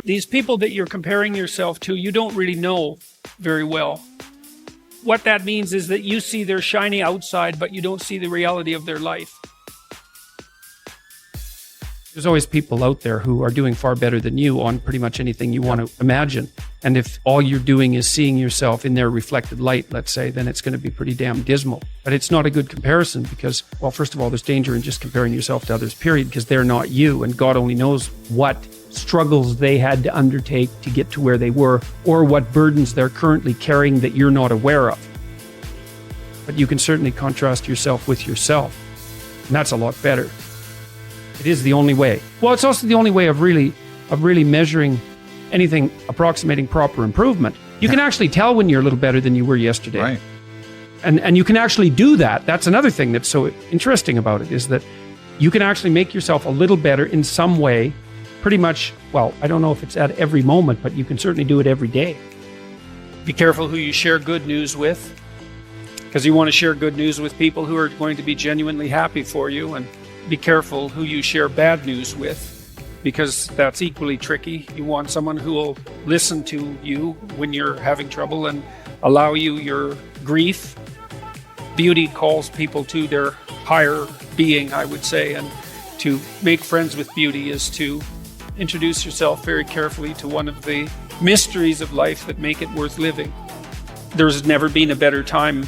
these people that you're comparing yourself to, you don't really know very well. What that means is that you see their shiny outside, but you don't see the reality of their life. There's always people out there who are doing far better than you on pretty much anything you want to imagine. And if all you're doing is seeing yourself in their reflected light, let's say, then it's going to be pretty damn dismal. But it's not a good comparison because, well, first of all, there's danger in just comparing yourself to others, period, because they're not you. And God only knows what struggles they had to undertake to get to where they were, or what burdens they're currently carrying that you're not aware of. But you can certainly contrast yourself with yourself. And that's a lot better. It is the only way. Well, it's also the only way of really measuring anything approximating proper improvement. You can actually tell when you're a little better than you were yesterday. Right. And you can actually do that. That's another thing that's so interesting about it, is that you can actually make yourself a little better in some way, pretty much, well, I don't know if it's at every moment, but you can certainly do it every day. Be careful who you share good news with, because you want to share good news with people who are going to be genuinely happy for you, and be careful who you share bad news with, because that's equally tricky. You want someone who will listen to you when you're having trouble and allow you your grief. Beauty calls people to their higher being, I would say, and to make friends with beauty is to introduce yourself very carefully to one of the mysteries of life that make it worth living. There's never been a better time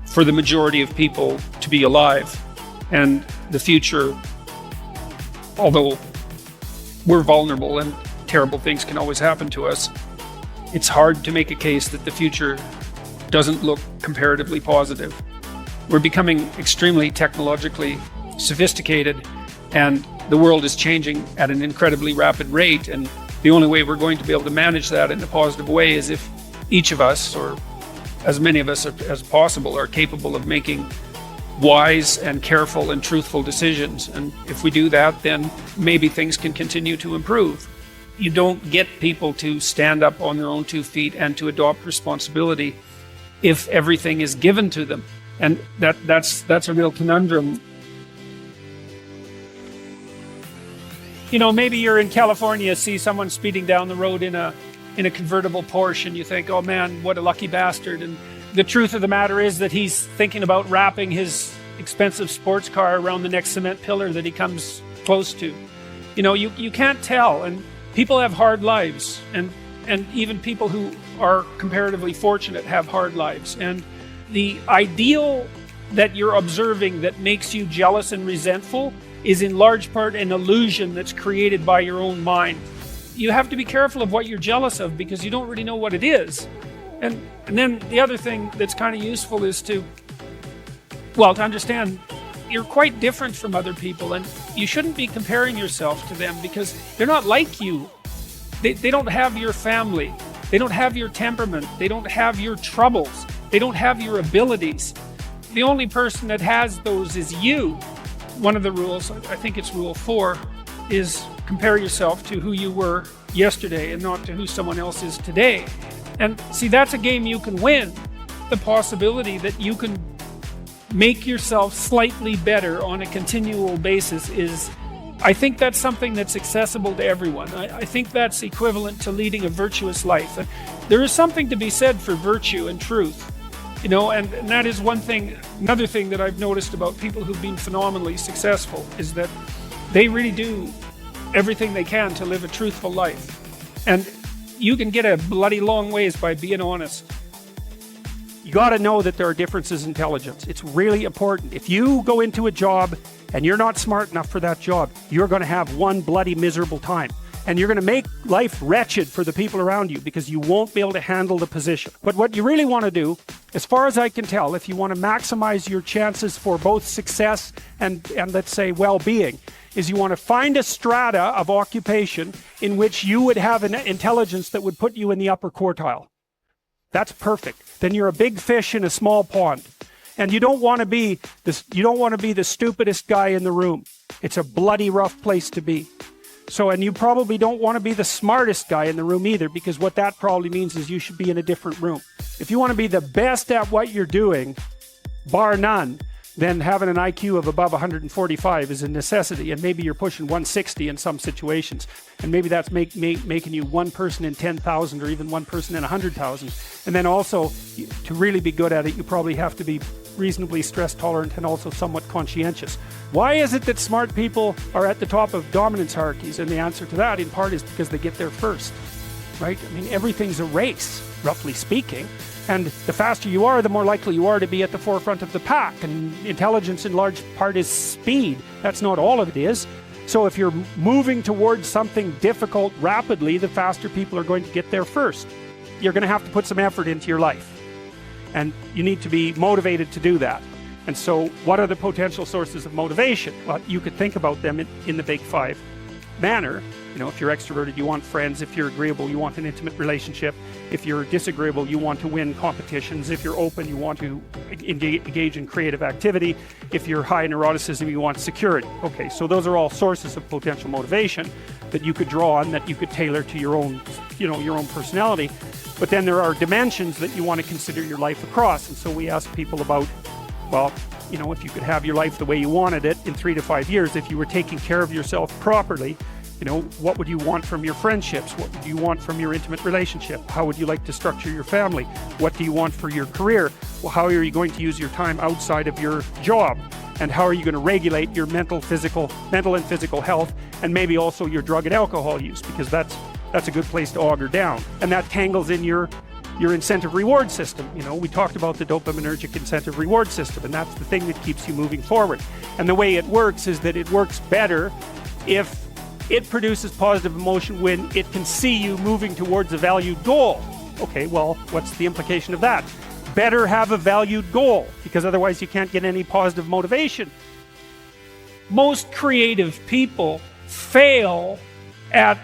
for the majority of people to be alive. And the future, although we're vulnerable and terrible things can always happen to us, it's hard to make a case that the future doesn't look comparatively positive. We're becoming extremely technologically sophisticated, and the world is changing at an incredibly rapid rate. And the only way we're going to be able to manage that in a positive way is if each of us, or as many of us as possible, are capable of making wise and careful and truthful decisions. And if we do that, then maybe things can continue to improve. You don't get people to stand up on their own 2 feet and to adopt responsibility if everything is given to them. And that's a real conundrum. You know, maybe you're in California, see someone speeding down the road in a convertible Porsche, and you think, oh man, what a lucky bastard. And the truth of the matter is that he's thinking about wrapping his expensive sports car around the next cement pillar that he comes close to. You know, you can't tell, and people have hard lives, and even people who are comparatively fortunate have hard lives. And the ideal that you're observing that makes you jealous and resentful is in large part an illusion that's created by your own mind. You have to be careful of what you're jealous of, because you don't really know what it is. And then the other thing that's kind of useful is to understand you're quite different from other people, and you shouldn't be comparing yourself to them because they're not like you. They don't have your family. They don't have your temperament. They don't have your troubles. They don't have your abilities. The only person that has those is you. One of the rules, I think it's rule 4, is compare yourself to who you were yesterday and not to who someone else is today. And see, that's a game you can win. The possibility that you can make yourself slightly better on a continual basis is, I think that's something that's accessible to everyone. I think that's equivalent to leading a virtuous life. And there is something to be said for virtue and truth. You know, and that is one thing. Another thing that I've noticed about people who've been phenomenally successful is that they really do everything they can to live a truthful life. And you can get a bloody long ways by being honest. You got to know that there are differences in intelligence. It's really important. If you go into a job and you're not smart enough for that job, you're going to have one bloody miserable time. And you're going to make life wretched for the people around you because you won't be able to handle the position. But what you really want to do, as far as I can tell, if you want to maximize your chances for both success and let's say well-being, is you want to find a strata of occupation in which you would have an intelligence that would put you in the upper quartile. That's perfect. Then you're a big fish in a small pond. And you don't want to be the stupidest guy in the room. It's a bloody rough place to be. So, and you probably don't want to be the smartest guy in the room either, because what that probably means is you should be in a different room. If you want to be the best at what you're doing, bar none, then having an IQ of above 145 is a necessity, and maybe you're pushing 160 in some situations, and maybe that's making you one person in 10,000 or even one person in 100,000. And then also, to really be good at it, you probably have to be reasonably stress tolerant and also somewhat conscientious. Why is it that smart people are at the top of dominance hierarchies? And the answer to that in part is because they get there first, right? I mean, everything's a race, roughly speaking. And the faster you are, the more likely you are to be at the forefront of the pack. And intelligence in large part is speed. That's not all of it is. So if you're moving towards something difficult rapidly, the faster people are going to get there first. You're going to have to put some effort into your life. And you need to be motivated to do that. And so what are the potential sources of motivation? Well, you could think about them in the big five manner. You know, if you're extroverted, you want friends. If you're agreeable, you want an intimate relationship. If you're disagreeable, you want to win competitions. If you're open, you want to engage in creative activity. If you're high in neuroticism, you want security. Okay, so those are all sources of potential motivation that you could draw on, that you could tailor to your own, your own personality. But then there are dimensions that you want to consider your life across. And so we ask people about, well, if you could have your life the way you wanted it in 3 to 5 years, if you were taking care of yourself properly, what would you want from your friendships? What would you want from your intimate relationship? How would you like to structure your family? What do you want for your career? Well, how are you going to use your time outside of your job? And how are you going to regulate your mental and physical health, and maybe also your drug and alcohol use, because that's a good place to auger down. And that tangles in your incentive reward system. We talked about the dopaminergic incentive reward system, and that's the thing that keeps you moving forward. And the way it works is that it works better if it produces positive emotion when it can see you moving towards a valued goal. Okay, well, what's the implication of that? Better have a valued goal, because otherwise you can't get any positive motivation. Most creative people fail at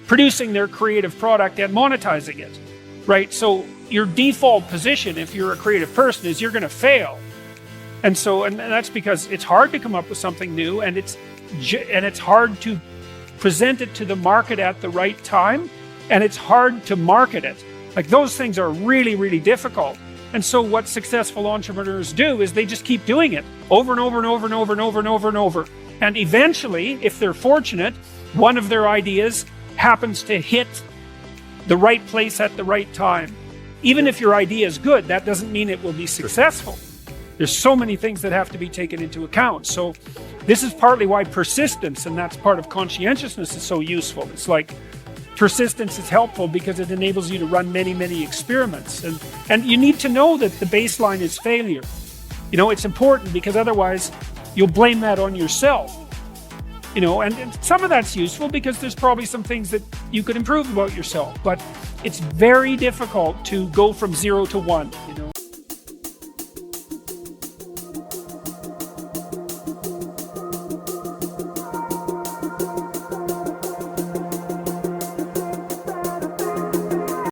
producing their creative product and monetizing it, right? So your default position, if you're a creative person, is you're going to fail. And that's because it's hard to come up with something new, and it's hard to present it to the market at the right time, and it's hard to market it. Like, those things are really, really difficult. And so what successful entrepreneurs do is they just keep doing it over and over and over and over and over and over and over. And eventually, if they're fortunate, one of their ideas happens to hit the right place at the right time. Even if your idea is good, that doesn't mean it will be successful. There's so many things that have to be taken into account. So this is partly why persistence, and that's part of conscientiousness, is so useful. It's like persistence is helpful because it enables you to run many, many experiments. And you need to know that the baseline is failure. It's important, because otherwise you'll blame that on yourself. And some of that's useful because there's probably some things that you could improve about yourself. But it's very difficult to go from 0 to 1,